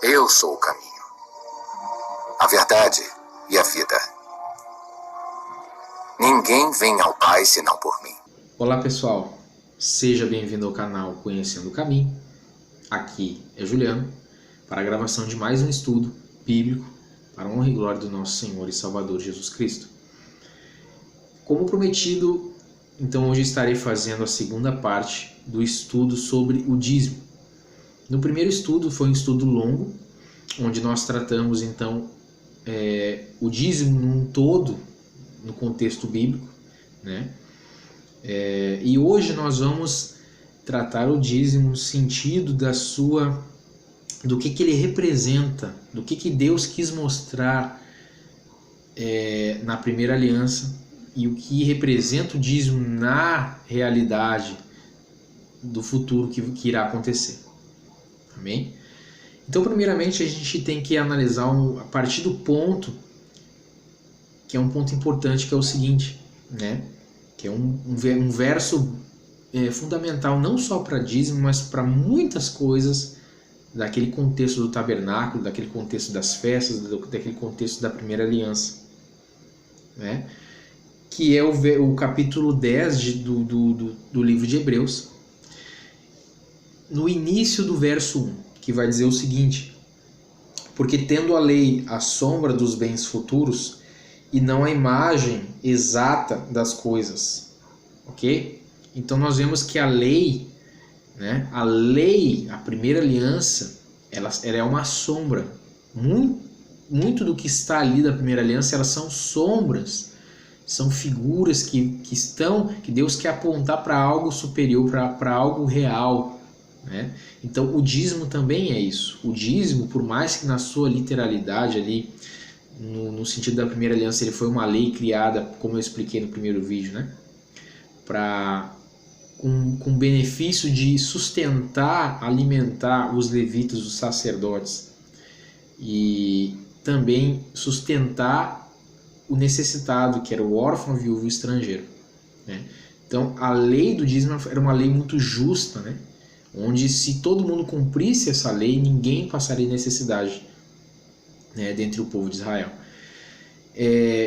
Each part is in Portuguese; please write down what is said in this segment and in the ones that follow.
Eu sou o caminho, a verdade e a vida. Ninguém vem ao Pai senão por mim. Olá pessoal, seja bem-vindo ao canal Conhecendo o Caminho. Aqui é Juliano, para a gravação de mais um estudo bíblico para a honra e glória do nosso Senhor e Salvador Jesus Cristo. Como prometido, então hoje estarei fazendo a segunda parte do estudo sobre o dízimo. No primeiro estudo foi um estudo longo, onde nós tratamos então o dízimo num todo, no contexto bíblico, né? E hoje nós vamos tratar o dízimo no sentido do que ele representa, do que Deus quis mostrar na primeira aliança e o que representa o dízimo na realidade do futuro que irá acontecer. Amém? Então, primeiramente, a gente tem que analisar a partir do ponto, que é um ponto importante, que é o seguinte, né? Que é um verso fundamental não só para dízimo, mas para muitas coisas daquele contexto do tabernáculo, daquele contexto das festas, daquele contexto da primeira aliança, né? Que é o capítulo 10 do livro de Hebreus, no início do verso 1, que vai dizer o seguinte: porque tendo a lei a sombra dos bens futuros e não a imagem exata das coisas, ok? Então nós vemos que a lei, né, a primeira aliança, ela é uma sombra. Muito do que está ali da primeira aliança, elas são sombras, são figuras que Deus quer apontar para algo superior, para algo real, né? Então o dízimo também é isso. O dízimo, por mais que na sua literalidade ali, no sentido da primeira aliança, ele foi uma lei criada, como eu expliquei no primeiro vídeo, né? Com benefício de sustentar, alimentar os levitas, os sacerdotes, e também sustentar o necessitado, que era o órfão, a viúva e o estrangeiro, né? Então a lei do dízimo era uma lei muito justa, né? Onde se todo mundo cumprisse essa lei, ninguém passaria necessidade, né, dentre o povo de Israel.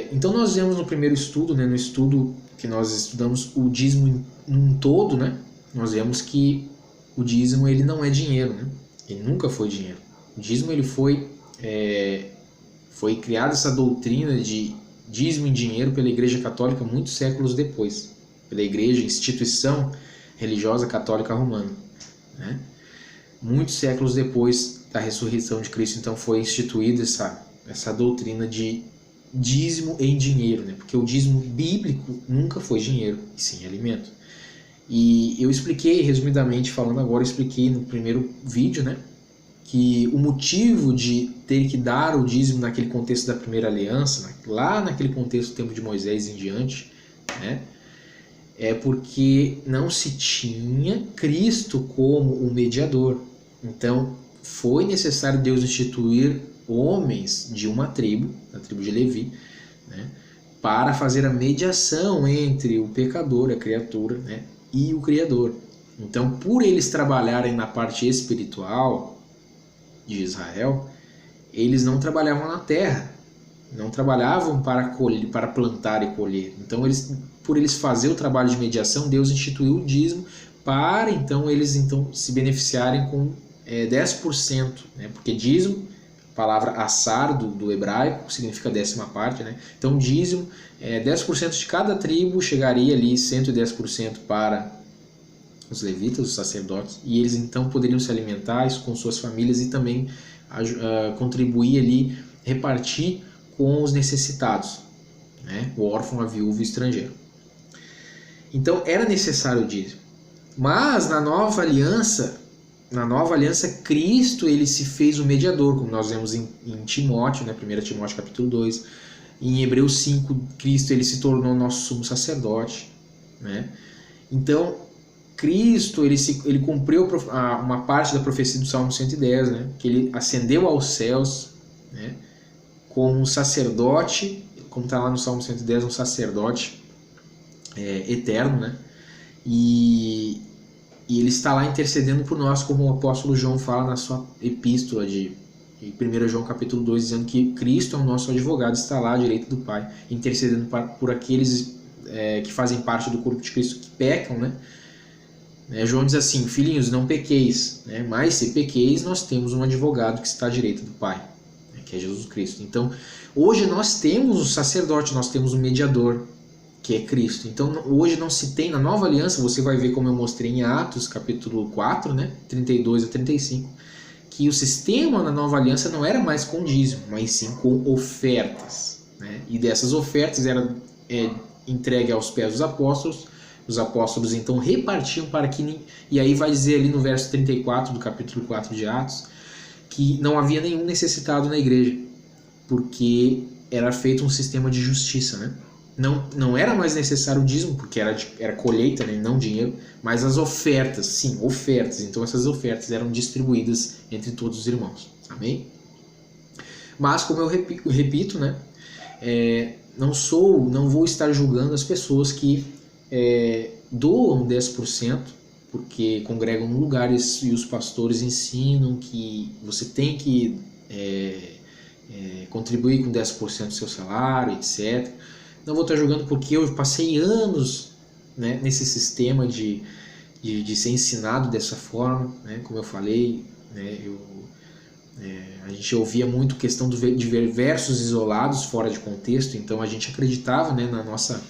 Então nós vemos no primeiro estudo, né, no estudo que nós estudamos o dízimo num todo, né, nós vemos que o dízimo ele não é dinheiro, né? Ele nunca foi dinheiro. O dízimo ele foi criada essa doutrina de dízimo em dinheiro pela Igreja Católica muitos séculos depois, pela Igreja, instituição religiosa católica romana, né? Muitos séculos depois da ressurreição de Cristo, então foi instituída essa doutrina de dízimo em dinheiro, né? Porque o dízimo bíblico nunca foi dinheiro, e sim alimento. E eu expliquei, resumidamente falando agora, expliquei no primeiro vídeo, né, que o motivo de ter que dar o dízimo naquele contexto da primeira aliança, lá naquele contexto do tempo de Moisés em diante, né, é porque não se tinha Cristo como o mediador. Então foi necessário Deus instituir homens de uma tribo, da tribo de Levi, né, para fazer a mediação entre o pecador, a criatura, né, e o Criador. Então, por eles trabalharem na parte espiritual de Israel, eles não trabalhavam na terra, não trabalhavam para plantar e colher. Então, por eles fazer o trabalho de mediação, Deus instituiu o dízimo para eles se beneficiarem com 10%, né? Porque dízimo, a palavra assar do hebraico, significa 10ª parte, né? Então dízimo, 10% de cada tribo chegaria ali, 110% para os levitas, os sacerdotes, e eles então poderiam se alimentar com suas famílias e também contribuir ali, repartir com os necessitados, né? O órfão, a viúva e o estrangeiro. Então era necessário o dízimo. Mas na nova aliança, Cristo ele se fez o mediador, como nós vemos em Timóteo, né? 1 Timóteo capítulo 2. Em Hebreus 5, Cristo ele se tornou nosso sumo sacerdote, né? Então Cristo ele cumpriu uma parte da profecia do Salmo 110, né? Que ele ascendeu aos céus, né, como um sacerdote, como está lá no Salmo 110, um sacerdote eterno, né? E E ele está lá intercedendo por nós, como o apóstolo João fala na sua epístola de 1 João capítulo 2, dizendo que Cristo é o nosso advogado, está lá à direita do Pai, intercedendo por aqueles que fazem parte do corpo de Cristo, que pecam, né? João diz assim: filhinhos, não pequeis, né? Mas se pequeis, nós temos um advogado que está à direita do Pai, né? Que é Jesus Cristo. Então, hoje nós temos um sacerdote, nós temos um mediador, que é Cristo. Então, hoje não se tem, na nova aliança, você vai ver como eu mostrei em Atos, capítulo 4, né? 32 a 35, que o sistema na nova aliança não era mais com dízimo, mas sim com ofertas, né? E dessas ofertas era entregue aos pés dos apóstolos. Os apóstolos então repartiam para que... E aí vai dizer ali no verso 34 do capítulo 4 de Atos, que não havia nenhum necessitado na igreja, porque era feito um sistema de justiça, né? Não era mais necessário o dízimo, porque era colheita, né? Não dinheiro, mas as ofertas, sim, ofertas. Então essas ofertas eram distribuídas entre todos os irmãos. Amém? Mas, como eu repito, né? Não vou estar julgando as pessoas que doam 10%, porque congregam no lugar e os pastores ensinam que você tem que contribuir com 10% do seu salário, etc. Não vou estar julgando, porque eu passei anos, né, nesse sistema de ser ensinado dessa forma, né, como eu falei, né, a gente ouvia muito questão de ver versos isolados fora de contexto, então a gente acreditava, né, na nossa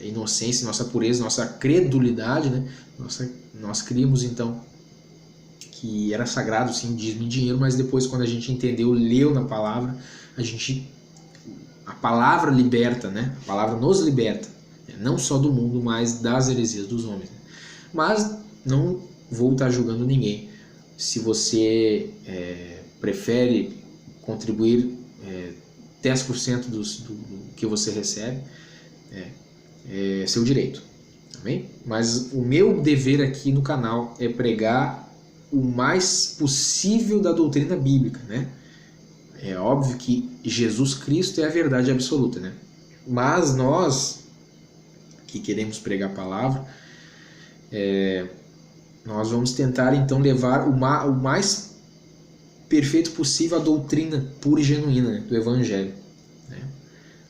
inocência, nossa pureza, nossa credulidade, né? Nós críamos então que era sagrado, sim, dízimo em dinheiro, mas depois, quando a gente entendeu, leu na palavra, a palavra liberta, né? A palavra nos liberta, não só do mundo, mas das heresias dos homens. Mas não vou estar julgando ninguém. Se você prefere contribuir 10% do que você recebe, é seu direito, amém? Mas o meu dever aqui no canal é pregar o mais possível da doutrina bíblica, né? É óbvio que Jesus Cristo é a verdade absoluta, né? Mas nós que queremos pregar a palavra, nós vamos tentar então levar o mais perfeito possível a doutrina pura e genuína, né, do Evangelho, né?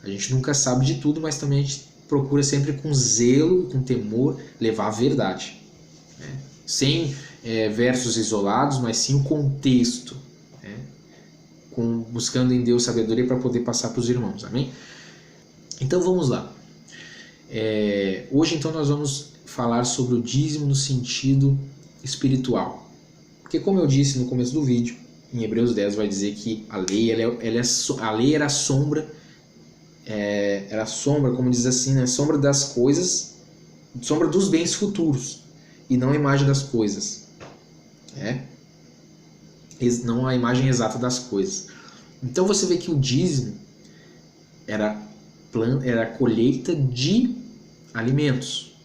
A gente nunca sabe de tudo, mas também a gente procura sempre com zelo, com temor, levar a verdade, né? Sem versos isolados, mas sim o contexto, né? Buscando em Deus sabedoria para poder passar para os irmãos, amém? Então vamos lá. Hoje então nós vamos falar sobre o dízimo no sentido espiritual, porque, como eu disse no começo do vídeo, em Hebreus 10 vai dizer que a lei, a lei era a sombra, como diz assim, né? Sombra das coisas, sombra dos bens futuros, e não a imagem das coisas, não a imagem exata das coisas. Então você vê que o dízimo era a colheita de alimentos.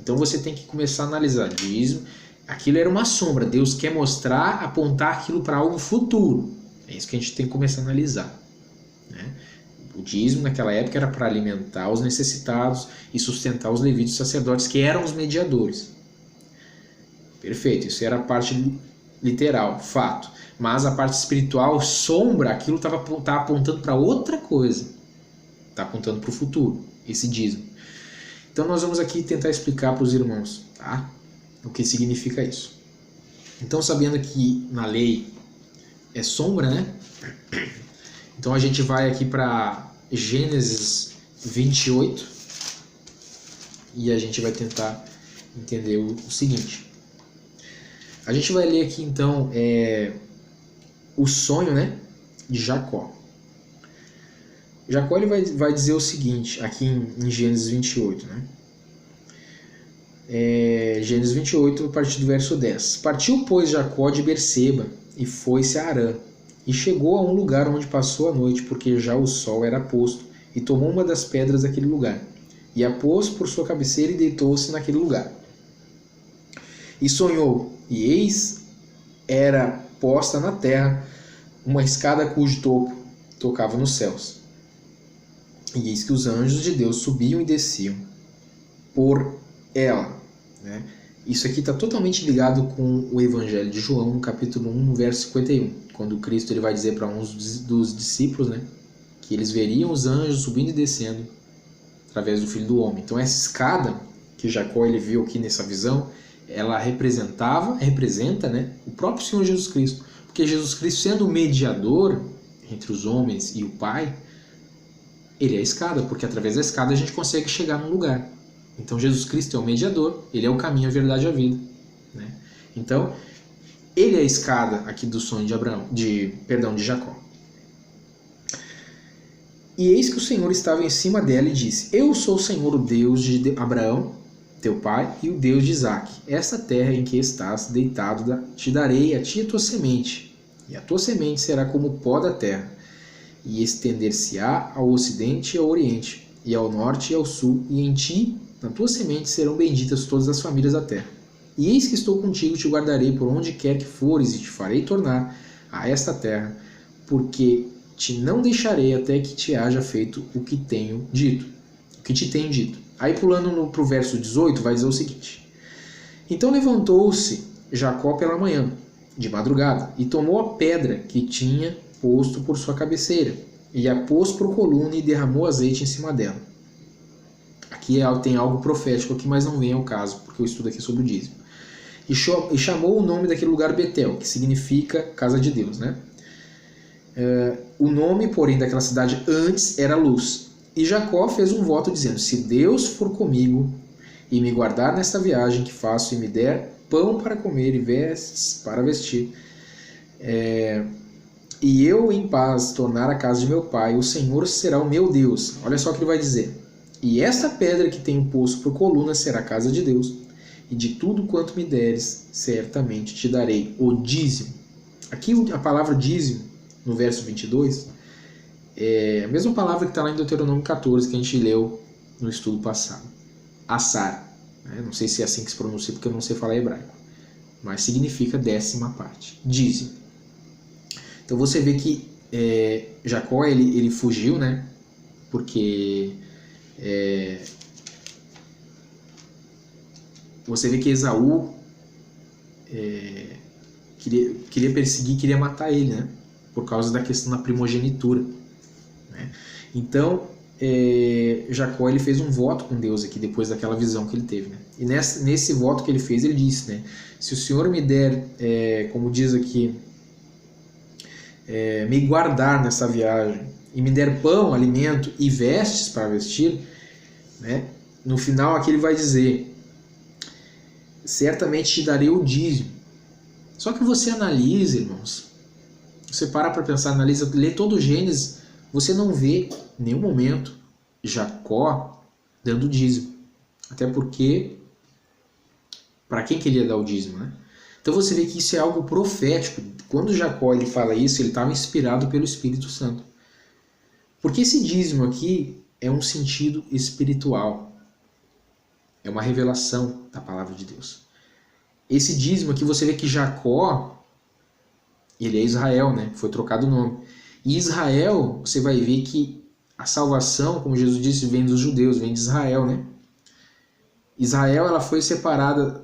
Então você tem que começar a analisar dízimo. Aquilo era uma sombra, Deus quer mostrar, apontar aquilo para algo futuro. É isso que a gente tem que começar a analisar, né? O dízimo naquela época era para alimentar os necessitados e sustentar os levíticos sacerdotes, que eram os mediadores. Perfeito, isso era a parte literal, fato. Mas a parte espiritual, sombra, aquilo tá apontando para outra coisa. Está apontando para o futuro, esse dízimo. Então nós vamos aqui tentar explicar para os irmãos, tá? O que significa isso. Então, sabendo que na lei é sombra, né? Então a gente vai aqui para Gênesis 28 e a gente vai tentar entender o seguinte. A gente vai ler aqui então o sonho, né, de Jacó. Jacó ele vai dizer o seguinte aqui em Gênesis 28, né? Gênesis 28, a partir do verso 10. Partiu, pois, Jacó de Berseba e foi-se a Harã, e chegou a um lugar onde passou a noite, porque já o sol era posto, e tomou uma das pedras daquele lugar, e a pôs por sua cabeceira e deitou-se naquele lugar. E sonhou, e eis, era posta na terra uma escada cujo topo tocava nos céus. E eis que os anjos de Deus subiam e desciam por ela, né? Isso aqui está totalmente ligado com o Evangelho de João, no capítulo 1, no verso 51, quando Cristo ele vai dizer para uns dos discípulos, né, que eles veriam os anjos subindo e descendo através do Filho do Homem. Então essa escada que Jacó ele viu aqui nessa visão, ela representa, né, o próprio Senhor Jesus Cristo, porque Jesus Cristo, sendo o mediador entre os homens e o Pai, ele é a escada, porque através da escada a gente consegue chegar num lugar. Então Jesus Cristo é o mediador, ele é o caminho, a verdade e a vida, né? Então ele é a escada aqui do sonho de Jacó. E eis que o Senhor estava em cima dela e disse: Eu sou o Senhor, o Deus de Abraão, teu pai, e o Deus de Isaque. Esta terra em que estás deitado te darei a ti e a tua semente, e a tua semente será como o pó da terra, e estender-se-á ao ocidente e ao oriente, e ao norte e ao sul, e em ti, na tua semente, serão benditas todas as famílias da terra. E eis que estou contigo, te guardarei por onde quer que fores, e te farei tornar a esta terra, porque te não deixarei até que te haja feito o que te tenho dito. Aí pulando para o verso 18, vai dizer o seguinte: Então levantou-se Jacó pela manhã, de madrugada, e tomou a pedra que tinha posto por sua cabeceira, e a pôs por coluna e derramou azeite em cima dela. Aqui tem algo profético aqui, mas não vem ao caso, porque eu estudo aqui sobre o dízimo. E chamou o nome daquele lugar Betel, que significa casa de Deus, né? O nome, porém, daquela cidade antes era Luz. E Jacó fez um voto dizendo: Se Deus for comigo e me guardar nesta viagem que faço, e me der pão para comer e vestes para vestir, e eu em paz tornar a casa de meu pai, o Senhor será o meu Deus. Olha só o que ele vai dizer: E esta pedra que tenho posto por coluna será a casa de Deus, e de tudo quanto me deres, certamente te darei o dízimo. Aqui a palavra dízimo, no verso 22, é a mesma palavra que está lá em Deuteronômio 14, que a gente leu no estudo passado. Assar. Não sei se é assim que se pronuncia, porque eu não sei falar hebraico. Mas significa 10ª parte. Dízimo. Então você vê que Jacó ele fugiu, né? Porque você vê que Esaú queria perseguir, queria matar ele, né? Por causa da questão da primogenitura, né? Então Jacó ele fez um voto com Deus aqui depois daquela visão que ele teve, né? E nesse voto que ele fez, ele disse, né? Se o Senhor me der, como diz aqui, me guardar nessa viagem e me der pão, alimento e vestes para vestir, né? No final aqui ele vai dizer: certamente te darei o dízimo. Só que você analisa, irmãos, você para pensar, analisa, lê todo o Gênesis, você não vê em nenhum momento Jacó dando dízimo. Até porque, para quem que ele ia dar o dízimo, né? Então você vê que isso é algo profético. Quando Jacó ele fala isso, ele estava inspirado pelo Espírito Santo. Porque esse dízimo aqui é um sentido espiritual. É uma revelação da palavra de Deus. Esse dízimo aqui, você vê que Jacó, ele é Israel, né? Foi trocado o nome. E Israel, você vai ver que a salvação, como Jesus disse, vem dos judeus, vem de Israel, né? Israel, ela foi separada,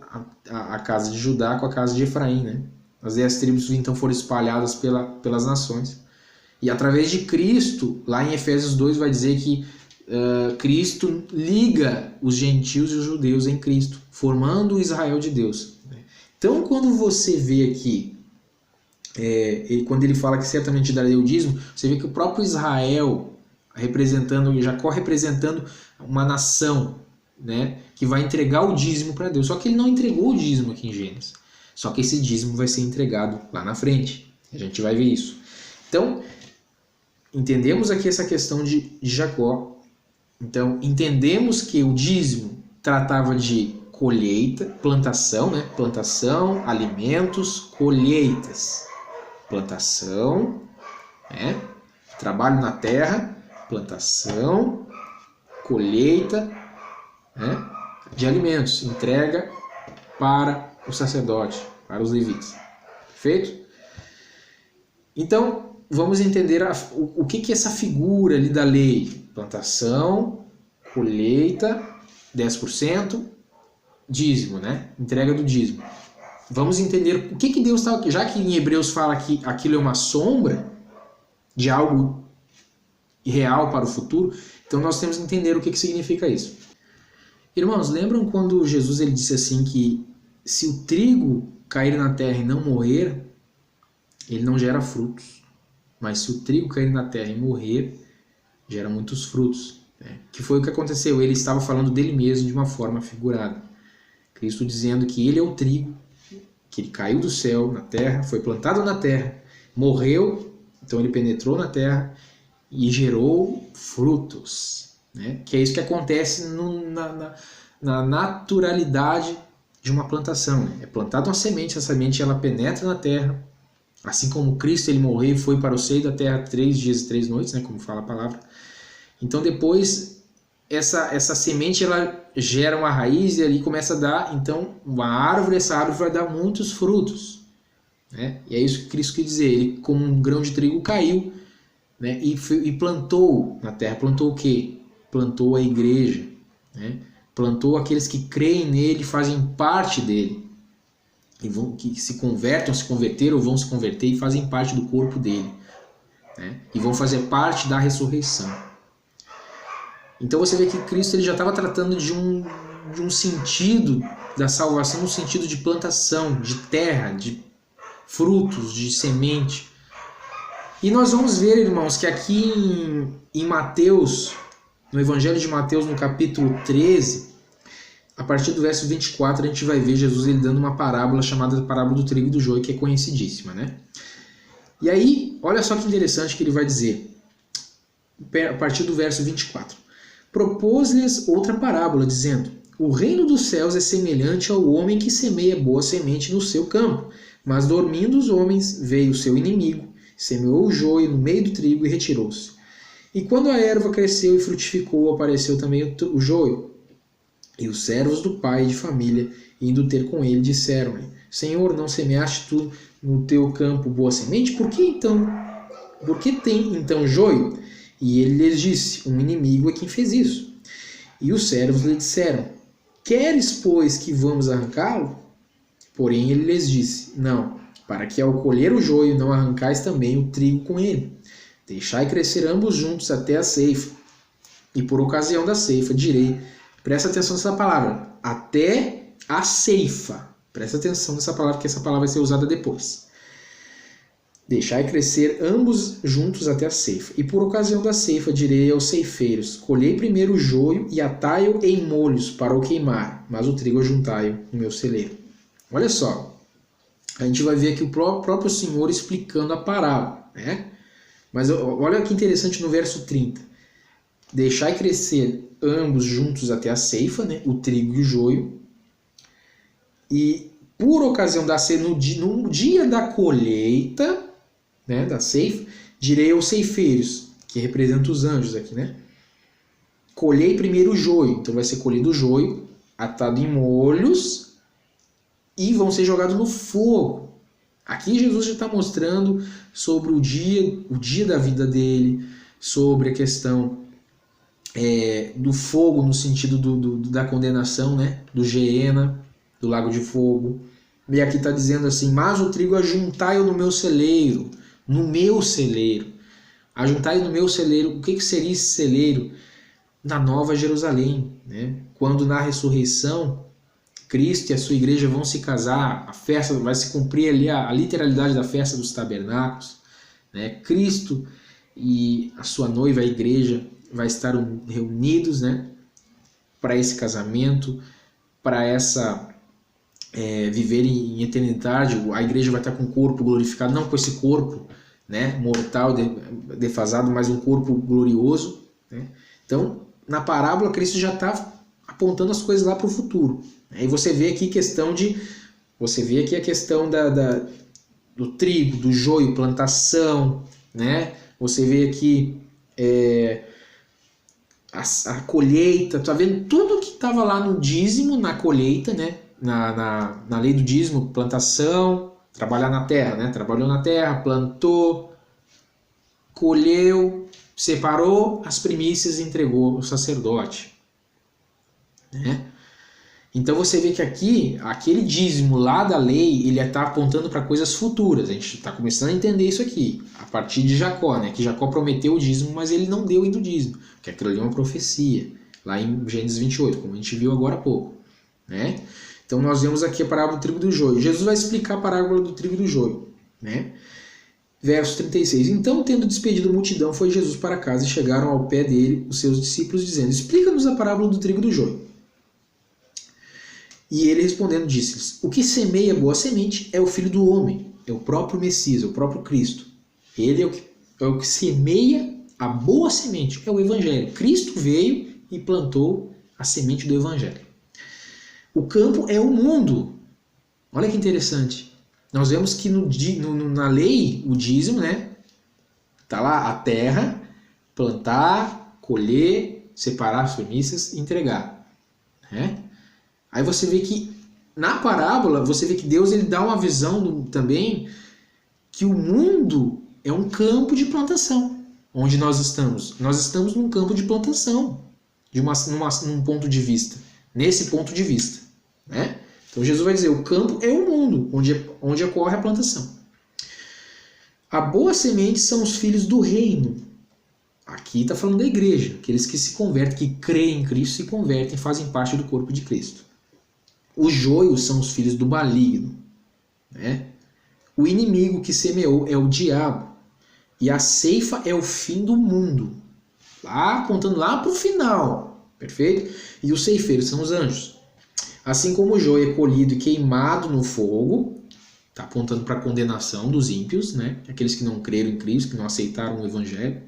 a casa de Judá com a casa de Efraim, né? As 10 tribos então foram espalhadas pelas nações. E através de Cristo, lá em Efésios 2 vai dizer que Cristo liga os gentios e os judeus em Cristo, formando o Israel de Deus. Então, quando você vê aqui, quando ele fala que certamente daria o dízimo, você vê que o próprio Israel, Jacó representando uma nação, né, que vai entregar o dízimo para Deus. Só que ele não entregou o dízimo aqui em Gênesis. Só que esse dízimo vai ser entregado lá na frente. A gente vai ver isso. Então, entendemos aqui essa questão de Jacó. Então, entendemos que o dízimo tratava de colheita, plantação, né? Plantação, alimentos, colheitas. Plantação, né? Trabalho na terra, plantação, colheita, né? De alimentos, entrega para o sacerdote, para os levitas. Perfeito? Então, vamos entender o que é essa figura ali da lei. Plantação, colheita, 10%, dízimo, né? Entrega do dízimo. Vamos entender o que Deus está... Já que em Hebreus fala que aquilo é uma sombra de algo real para o futuro, então nós temos que entender o que significa isso. Irmãos, lembram quando Jesus ele disse assim que se o trigo cair na terra e não morrer, ele não gera frutos. Mas se o trigo cair na terra e morrer, gera muitos frutos. Né? Que foi o que aconteceu. Ele estava falando dele mesmo de uma forma figurada. Cristo dizendo que ele é o trigo, que ele caiu do céu na terra, foi plantado na terra, morreu, então ele penetrou na terra e gerou frutos. Né? Que é isso que acontece na naturalidade de uma plantação. Né? É plantada uma semente, essa semente ela penetra na terra, assim como Cristo ele morreu e foi para o seio da terra 3 dias e 3 noites, né? Como fala a palavra. Então depois essa semente ela gera uma raiz e ali começa a dar então uma árvore, essa árvore vai dar muitos frutos. Né? E é isso que Cristo quer dizer, ele como um grão de trigo caiu, né? e plantou na terra. Plantou o quê? Plantou a igreja. Né? Plantou aqueles que creem nele, fazem parte dele. Que se converteram ou vão se converter e fazem parte do corpo dele. Né? E vão fazer parte da ressurreição. Então você vê que Cristo ele já estava tratando de um sentido da salvação, no sentido de plantação, de terra, de frutos, de semente. E nós vamos ver, irmãos, que aqui em Mateus, no Evangelho de Mateus, no capítulo 13, a partir do verso 24, a gente vai ver Jesus ele dando uma parábola chamada parábola do trigo e do joio, que é conhecidíssima, né? E aí, olha só que interessante que ele vai dizer, a partir do verso 24. Propôs-lhes outra parábola, dizendo: o reino dos céus é semelhante ao homem que semeia boa semente no seu campo. Mas dormindo os homens, veio o seu inimigo, semeou o joio no meio do trigo e retirou-se. E quando a erva cresceu e frutificou, apareceu também o joio. E os servos do pai de família, indo ter com ele, disseram-lhe: Senhor, não semeaste tu no teu campo boa semente? Por que tem então joio? E ele lhes disse: um inimigo é quem fez isso. E os servos lhe disseram: queres, pois, que vamos arrancá-lo? Porém ele lhes disse: não, para que ao colher o joio não arrancais também o trigo com ele. Deixai crescer ambos juntos até a ceifa. E por ocasião da ceifa direi, presta atenção nessa palavra, até a ceifa. Presta atenção nessa palavra, que essa palavra vai ser usada depois. Deixai crescer ambos juntos até a ceifa. E por ocasião da ceifa direi aos ceifeiros, colhei primeiro o joio e atai-o em molhos para o queimar, mas o trigo ajuntai-o no meu celeiro. Olha só, a gente vai ver aqui o próprio Senhor explicando a parábola, né? Mas olha que interessante no verso 30. Deixai crescer ambos juntos até a ceifa, né? O trigo e o joio. E por ocasião da ceifa, no dia da colheita, né, da ceifa, direi aos ceifeiros, que representam os anjos aqui, né? Colhei primeiro o joio. Então vai ser colhido o joio, atado em molhos, e vão ser jogados no fogo. Aqui Jesus já está mostrando sobre o dia da vida dele, sobre a questão do fogo no sentido da condenação, né? Do Geena, do lago de fogo. E aqui está dizendo assim, mas o trigo ajuntai-o no meu celeiro. No meu celeiro. Ajuntai-o no meu celeiro. O que seria esse celeiro? Na Nova Jerusalém, né? Quando na ressurreição Cristo e a sua igreja vão se casar, a festa vai se cumprir ali, a literalidade da festa dos tabernáculos, né? Cristo e a sua noiva, a igreja, vai estar reunidos, né? Para esse casamento, para essa viver em eternidade. A igreja vai estar com o corpo glorificado, não com esse corpo, né, mortal, defasado, mas um corpo glorioso, né? Então, na parábola, Cristo já está apontando as coisas lá para o futuro. Aí você vê aqui a questão do trigo, do joio, plantação, né? Você vê aqui a colheita, tá vendo tudo que estava lá no dízimo, na colheita, né? Na lei do dízimo, plantação, trabalhar na terra, né? Trabalhou na terra, plantou, colheu, separou as primícias e entregou ao sacerdote, né? Então você vê que aqui, aquele dízimo lá da lei, ele está apontando para coisas futuras. A gente está começando a entender isso aqui, a partir de Jacó, né? Que Jacó prometeu o dízimo, mas ele não deu ainda o dízimo, que aquilo ali é uma profecia, lá em Gênesis 28, como a gente viu agora há pouco, né? Então nós vemos aqui a parábola do trigo e do joio. Jesus vai explicar a parábola do trigo e do joio, né? Verso 36. Então, tendo despedido a multidão, foi Jesus para casa e chegaram ao pé dele os seus discípulos, dizendo: explica-nos a parábola do trigo e do joio. E ele respondendo disse-lhes: o que semeia boa semente é o Filho do Homem, é o próprio Messias, é o próprio Cristo. Ele é o que semeia a boa semente, é o Evangelho. Cristo veio e plantou a semente do Evangelho. O campo é o mundo. Olha que interessante. Nós vemos que na lei, o dízimo, né? Está lá a terra, plantar, colher, separar as primícias e entregar. Né? Aí você vê que na parábola, você vê que Deus ele dá uma visão também que o mundo é um campo de plantação. Onde nós estamos? Nós estamos num campo de plantação, num ponto de vista. Nesse ponto de vista. Né? Então Jesus vai dizer, o campo é o mundo, onde ocorre a plantação. A boa semente são os filhos do reino. Aqui está falando da igreja, aqueles que se convertem, que creem em Cristo, se convertem, fazem parte do corpo de Cristo. Os joios são os filhos do maligno. Né? O inimigo que semeou é o diabo. E a ceifa é o fim do mundo. Lá, apontando lá para o final. Perfeito? E os ceifeiros são os anjos. Assim como o joio é colhido e queimado no fogo, está apontando para a condenação dos ímpios, né? Aqueles que não creram em Cristo, que não aceitaram o Evangelho.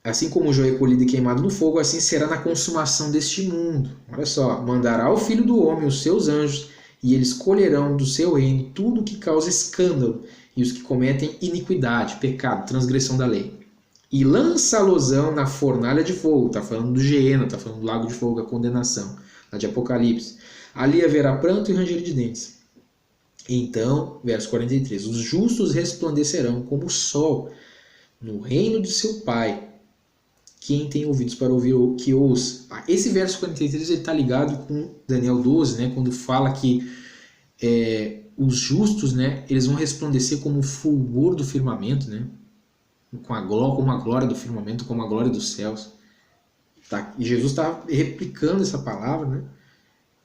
Assim como o joio é colhido e queimado no fogo, assim será na consumação deste mundo. Olha só, mandará o Filho do Homem os seus anjos, e eles colherão do seu reino tudo que causa escândalo, e os que cometem iniquidade, pecado, transgressão da lei. E lança-losão na fornalha de fogo. Está falando do Geena, está falando do lago de fogo, a condenação, lá de Apocalipse. Ali haverá pranto e ranger de dentes. Então, verso 43, os justos resplandecerão como o sol no reino de seu Pai. Quem tem ouvidos para ouvir, que ouça. Esse verso 43 está ligado com Daniel 12, né, quando fala que os justos, né, eles vão resplandecer como o fulgor do firmamento, né, como a glória do firmamento, como a glória dos céus. Tá? E Jesus está replicando essa palavra,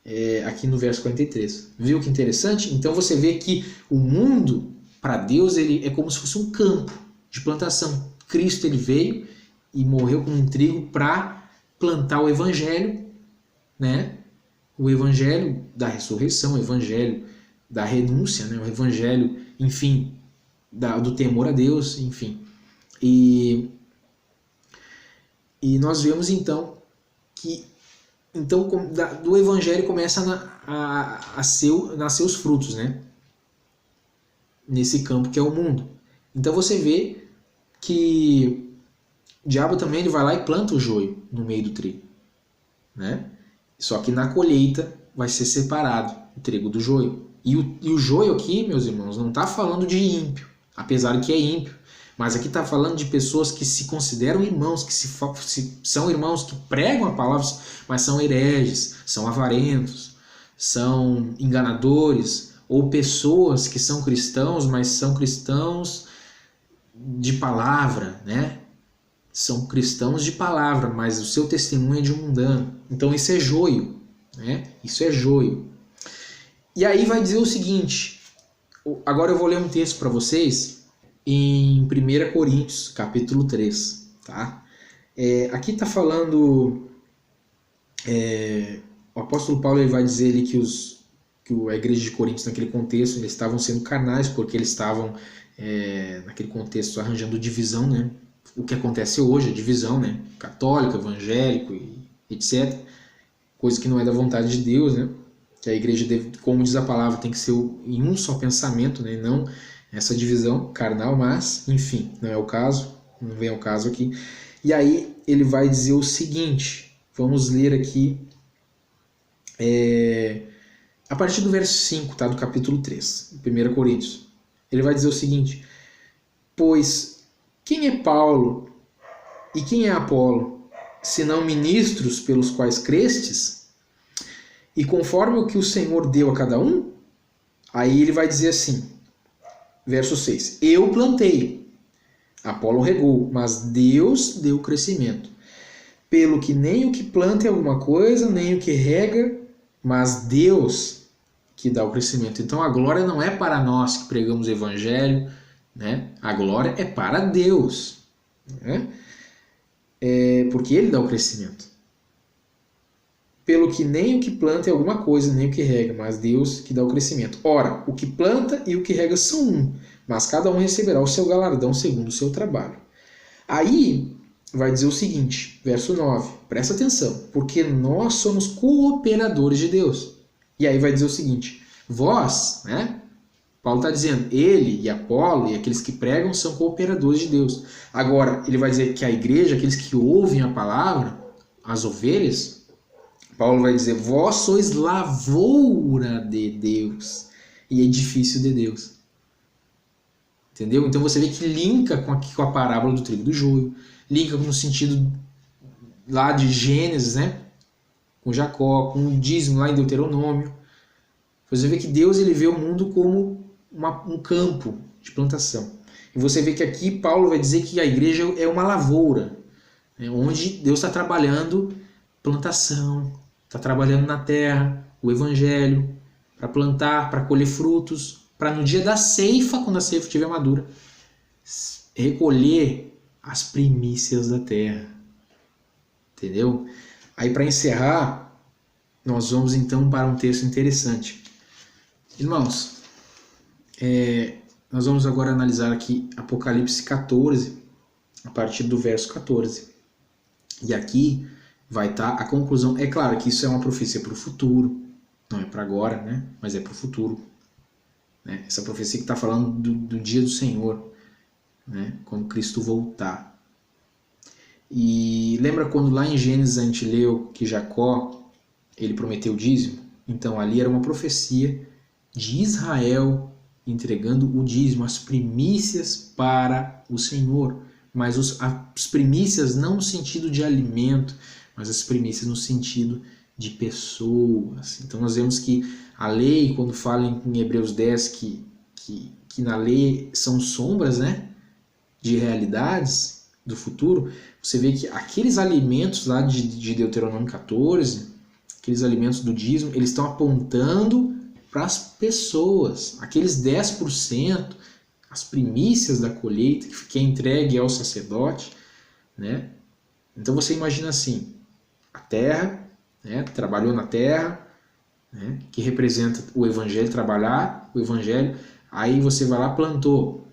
né, aqui no verso 43. Viu que interessante? Então você vê que o mundo, para Deus, ele é como se fosse um campo de plantação. Cristo ele veio e morreu como um trigo para plantar o Evangelho, né? O Evangelho da ressurreição, o Evangelho da renúncia, né? O Evangelho, enfim, do temor a Deus, enfim. E nós vemos então que do Evangelho começa a nascer os frutos, né? Nesse campo que é o mundo. Então você vê que o diabo também ele vai lá e planta o joio no meio do trigo, né? Só que na colheita vai ser separado o trigo do joio. E o joio aqui, meus irmãos, não está falando de ímpio, apesar de que é ímpio. Mas aqui está falando de pessoas que se consideram irmãos, que são irmãos que pregam a palavra, mas são hereges, são avarentos, são enganadores, ou pessoas que são cristãos, mas são cristãos de palavra, né? São cristãos de palavra, mas o seu testemunho é de um mundano. Então isso é joio, né? Isso é joio. E aí vai dizer o seguinte, agora eu vou ler um texto para vocês em 1 Coríntios, capítulo 3, tá? Aqui está falando, o apóstolo Paulo ele vai dizer ali que a igreja de Coríntios naquele contexto eles estavam sendo carnais porque eles estavam naquele contexto arranjando divisão, né? O que acontece hoje, a divisão, né? Católico, evangélico e etc. Coisa que não é da vontade de Deus, né? Que a igreja deve, como diz a palavra, tem que ser em um só pensamento, né? Não essa divisão carnal, mas, enfim, não é o caso, não vem ao caso aqui. E aí ele vai dizer o seguinte, vamos ler aqui, a partir do verso 5, tá? Do capítulo 3, 1 Coríntios. Ele vai dizer o seguinte, pois quem é Paulo e quem é Apolo, senão ministros pelos quais crestes? E conforme o que o Senhor deu a cada um, aí ele vai dizer assim, verso 6, eu plantei, Apolo regou, mas Deus deu o crescimento. Pelo que nem o que planta é alguma coisa, nem o que rega, mas Deus que dá o crescimento. Então a glória não é para nós que pregamos o evangelho, né? A glória é para Deus, né? Porque Ele dá o crescimento. Pelo que nem o que planta é alguma coisa, nem o que rega, mas Deus que dá o crescimento. Ora, o que planta e o que rega são um, mas cada um receberá o seu galardão segundo o seu trabalho. Aí vai dizer o seguinte, verso 9, presta atenção, porque nós somos cooperadores de Deus. E aí vai dizer o seguinte, vós, né? Paulo está dizendo, ele e Apolo e aqueles que pregam são cooperadores de Deus. Agora, ele vai dizer que a igreja, aqueles que ouvem a palavra, as ovelhas, Paulo vai dizer, vós sois lavoura de Deus e edifício de Deus. Entendeu? Então você vê que linka com a parábola do trigo e do joio, linka no sentido lá de Gênesis, né? Com Jacó, com o dízimo lá em Deuteronômio. Você vê que Deus ele vê o mundo como um campo de plantação. E você vê que aqui Paulo vai dizer que a igreja é uma lavoura, né? Onde Deus está trabalhando plantação, está trabalhando na terra, o evangelho, para plantar, para colher frutos, para no dia da ceifa, quando a ceifa estiver madura, recolher as primícias da terra. Entendeu? Aí para encerrar, nós vamos então para um texto interessante. Irmãos, nós vamos agora analisar aqui Apocalipse 14, a partir do verso 14. E aqui vai estar a conclusão. É claro que isso é uma profecia para o futuro, não é para agora, né? Mas é para o futuro. Né? Essa profecia que está falando do dia do Senhor, né? Quando Cristo voltar. E lembra quando lá em Gênesis a gente leu que Jacó ele prometeu o dízimo? Então ali era uma profecia de Israel entregando o dízimo, as primícias para o Senhor. Mas as primícias não no sentido de alimento, mas as primícias no sentido de pessoas. Então nós vemos que a lei, quando fala em Hebreus 10 que na lei são sombras, né, de realidades do futuro, você vê que aqueles alimentos lá de Deuteronômio 14, aqueles alimentos do dízimo, eles estão apontando para as pessoas. Aqueles 10%, as primícias da colheita que é entregue ao sacerdote, né? Então você imagina assim, a terra, né, trabalhou na terra, né, que representa o evangelho, trabalhar o evangelho, aí você vai lá, plantou,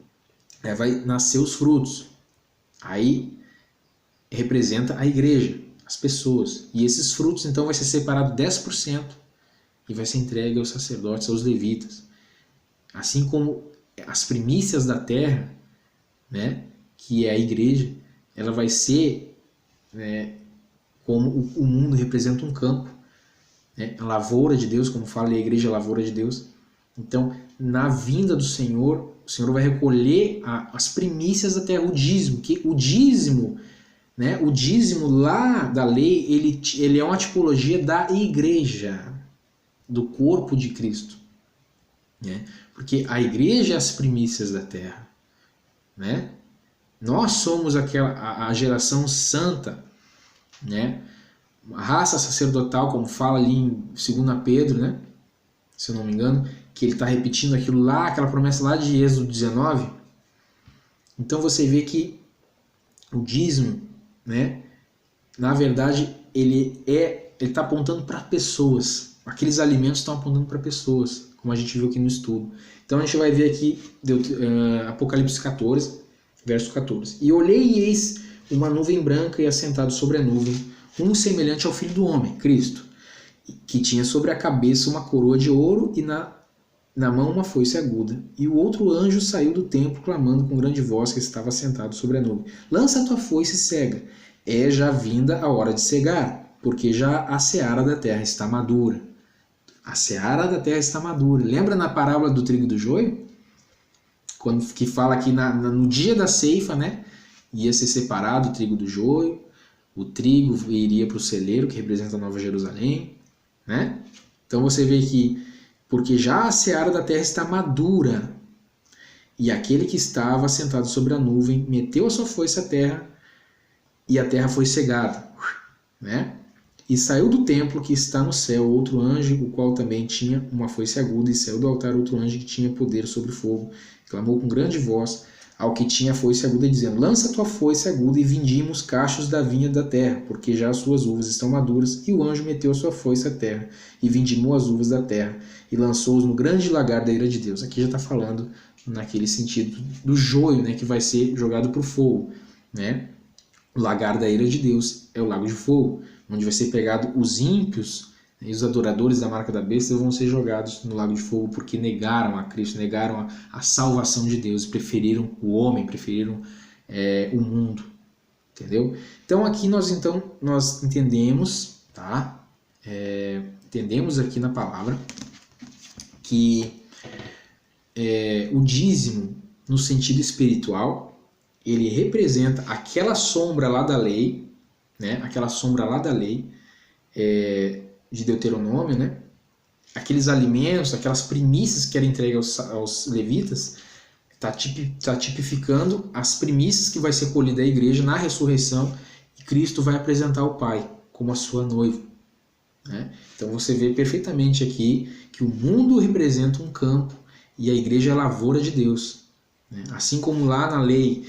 vai nascer os frutos, aí representa a igreja, as pessoas, e esses frutos então vai ser separado 10% e vai ser entregue aos sacerdotes, aos levitas, assim como as primícias da terra, né, que é a igreja, ela vai ser, né, como o mundo representa um campo, né, a lavoura de Deus, como fala a igreja, a lavoura de Deus. Então, na vinda do Senhor, o Senhor vai recolher as primícias da terra, o dízimo, que o dízimo, né, o dízimo lá da lei, ele é uma tipologia da igreja, do corpo de Cristo, né? Porque a igreja é as primícias da terra, né? Nós somos a geração santa, né? A raça sacerdotal, como fala ali em 2 Pedro, né? Se eu não me engano, que ele está repetindo aquilo lá, aquela promessa lá de Êxodo 19. Então você vê que o dízimo, né? Na verdade, ele está apontando para pessoas. Aqueles alimentos estão apontando para pessoas, como a gente viu aqui no estudo. Então a gente vai ver aqui Apocalipse 14, verso 14. E olhei e eis uma nuvem branca e assentado sobre a nuvem, um semelhante ao Filho do Homem, Cristo, que tinha sobre a cabeça uma coroa de ouro e na mão uma foice aguda. E o outro anjo saiu do templo clamando com grande voz que estava sentado sobre a nuvem. Lança a tua foice e cega. É já vinda a hora de cegar, porque já a seara da terra está madura. A seara da terra está madura. Lembra na parábola do trigo e do joio? Que fala que no dia da ceifa, né, ia ser separado o trigo do joio, o trigo iria para o celeiro, que representa a Nova Jerusalém, né? Então você vê que, porque já a seara da terra está madura, e aquele que estava sentado sobre a nuvem meteu a sua foice à terra, e a terra foi cegada, né? E saiu do templo que está no céu outro anjo, o qual também tinha uma foice aguda, e saiu do altar outro anjo que tinha poder sobre o fogo, clamou com grande voz ao que tinha a foice aguda, dizendo: lança tua foice aguda e vindima os cachos da vinha da terra, porque já as suas uvas estão maduras. E o anjo meteu a sua foice à terra, e vindimou as uvas da terra, e lançou-os no grande lagar da ira de Deus. Aqui já está falando naquele sentido do joio, né, que vai ser jogado para o fogo, né? O lagar da ira de Deus é o lago de fogo, onde vai ser pegado os ímpios, e os adoradores da marca da besta vão ser jogados no lago de fogo porque negaram a Cristo, negaram a salvação de Deus, preferiram o homem, preferiram o mundo, entendeu? Então aqui nós entendemos, tá? Entendemos aqui na palavra que o dízimo, no sentido espiritual, ele representa aquela sombra lá da lei, né? Aquela sombra lá da lei de Deuteronômio, né? Aqueles alimentos, aquelas primícias que eram entregues aos levitas, está tipificando as primícias que vai ser colhida à igreja na ressurreição, e Cristo vai apresentar ao Pai como a sua noiva, né? Então você vê perfeitamente aqui que o mundo representa um campo e a igreja é a lavoura de Deus, né? Assim como lá na lei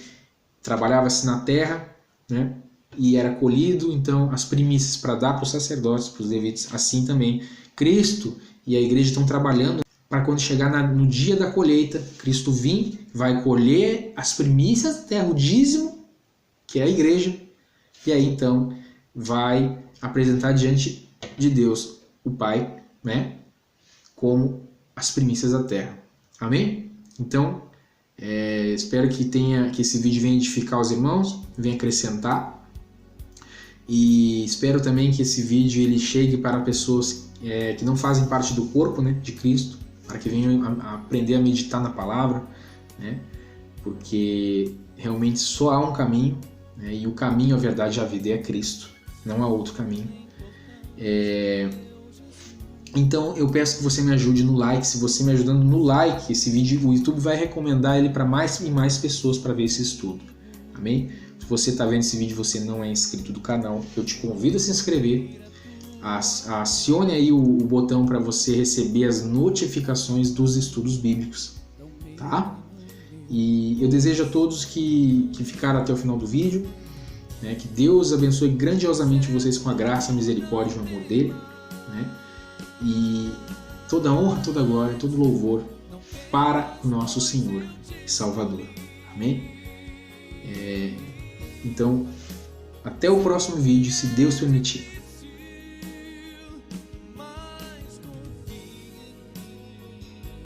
trabalhava-se na terra, né? E era colhido então as primícias para dar para os sacerdotes, para os levitas, assim também Cristo e a igreja estão trabalhando para quando chegar no dia da colheita, Cristo vir, vai colher as primícias da terra, o dízimo, que é a igreja, e aí então vai apresentar diante de Deus, o Pai, né, como as primícias da terra. Amém? Então, espero que esse vídeo venha edificar os irmãos, venha acrescentar. E espero também que esse vídeo ele chegue para pessoas que não fazem parte do corpo, né, de Cristo, para que venham a aprender a meditar na palavra, né, porque realmente só há um caminho, né, e o caminho, a verdade e a vida é Cristo, não há outro caminho. Então eu peço que você me ajude no like. Se você me ajudando no like, esse vídeo, o YouTube vai recomendar ele para mais e mais pessoas para ver esse estudo. Amém? Se você está vendo esse vídeo e você não é inscrito do canal, eu te convido a se inscrever. Acione aí o botão para você receber as notificações dos estudos bíblicos, tá? E eu desejo a todos que ficaram até o final do vídeo, né, que Deus abençoe grandiosamente vocês com a graça, a misericórdia e o amor dele, né? E toda honra, toda glória, todo louvor para o nosso Senhor e Salvador. Amém? Então, até o próximo vídeo, se Deus permitir.